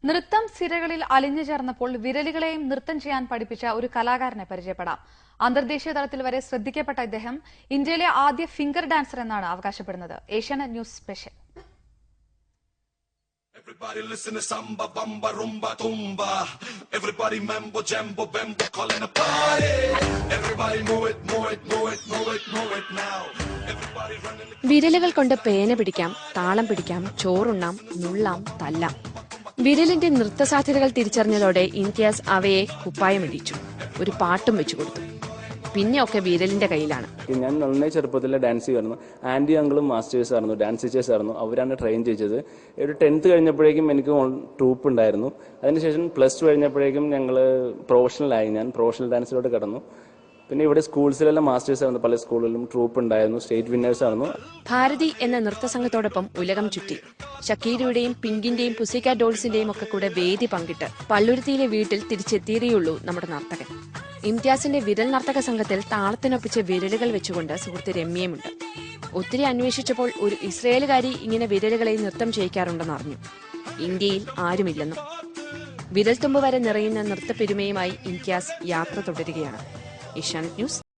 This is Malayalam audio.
നൃത്തം സിരകളിൽ അലിഞ്ഞു ചേർന്നപ്പോൾ വിരലുകളെയും നൃത്തം ചെയ്യാൻ പഠിപ്പിച്ച ഒരു കലാകാരനെ പരിചയപ്പെടാം. അന്തർദേശീയ തലത്തിൽ വരെ ശ്രദ്ധിക്കപ്പെട്ട ഇദ്ദേഹം ഇന്ത്യയിലെ ആദ്യ ഫിംഗർ ഡാൻസർ എന്നാണ് അവകാശപ്പെടുന്നത്. Asianet news special. Everybody listen to samba, bamba, rumba, tumba. Everybody mambo, jambo, bambo, calling a party. Everybody move it, move it, move it, move it, move it now. Everybody running. വിരലുകൾ കൊണ്ട് പേന പിടിക്കാം, താളം പിടിക്കാം, ചോറുണ്ണാം, നുള്ളാം, തല്ലാം. വിരലിന്റെ നൃത്തസാധ്യതകൾ തിരിച്ചറിഞ്ഞതോടെ ഇംതിയാസ് അവയെ കുപ്പായമിടിച്ചു, ഒരു പാട്ടും വെച്ചു കൊടുത്തു. പിന്നെയൊക്കെ വിരലിന്റെ കയ്യിലാണ്. ഞാൻ നന്നായി ചെറുപ്പത്തിൽ ഡാൻസ് ചെയ്യുമായിരുന്നു. ആന്റി അങ്കിളും മാസ്റ്റേഴ്സ് ആയിരുന്നു, ഡാൻസ് ടീച്ചേഴ്സ് ആയിരുന്നു. അവരാണ് ട്രെയിൻ ചെയ്തത്. ഒരു 10th കഴിഞ്ഞപ്പോഴേക്കും എനിക്ക് ട്രൂപ്പ് ഉണ്ടായിരുന്നു. അതിനുശേഷം +2 കഴിഞ്ഞപ്പോഴേക്കും ഞങ്ങൾ പ്രൊഫഷണലായി. ഞാൻ പ്രൊഫഷണൽ ഡാൻസിലോട്ട് കടന്നു. പിന്നെ ഇവിടെ സ്കൂൾസിലെല്ലാം മാസ്റ്റേഴ്സ് ആയിരുന്നു, പല സ്കൂളിലും ട്രൂപ്പ് ഉണ്ടായിരുന്നു, സ്റ്റേറ്റ് വിന്നേഴ്സ് ആയിരുന്നു. ഭാരതി എന്ന നൃത്തസംഘത്തോടൊപ്പം ഉലകം ചുറ്റി. ഷക്കീരയുടെയും പിങ്കിന്റെയും പുസിക്കാറ്റ് ഡോൾസിന്റെയും ഒക്കെ കൂടെ വേദി പങ്കിട്ട് പള്ളുരുത്തിയിലെ വീട്ടിൽ തിരിച്ചെത്തിയതേയുള്ളൂ നമ്മുടെ നർത്തകൻ. ഇംതിയാസിന്റെ വിരൽ നർത്തക സംഘത്തിൽ താളത്തിനൊപ്പിച്ച് വിരലുകൾ വെച്ചുകൊണ്ട് സുഹൃത്ത് രമ്യയുമുണ്ട്. ഒത്തിരി അന്വേഷിച്ചപ്പോൾ ഒരു ഇസ്രയേലുകാരി ഇങ്ങനെ വിരലുകളെ നൃത്തം ചെയ്യിക്കാറുണ്ടെന്ന് അറിഞ്ഞു. ഇന്ത്യയിൽ ആരുമില്ലെന്നും. വിരൽത്തുമ്പ് വരെ നിറയുന്ന നൃത്തപ്പെരുമയുമായി ഇംതിയാസ് യാത്ര തുടരുകയാണ്. ഏഷ്യാനെറ്റ് ന്യൂസ്.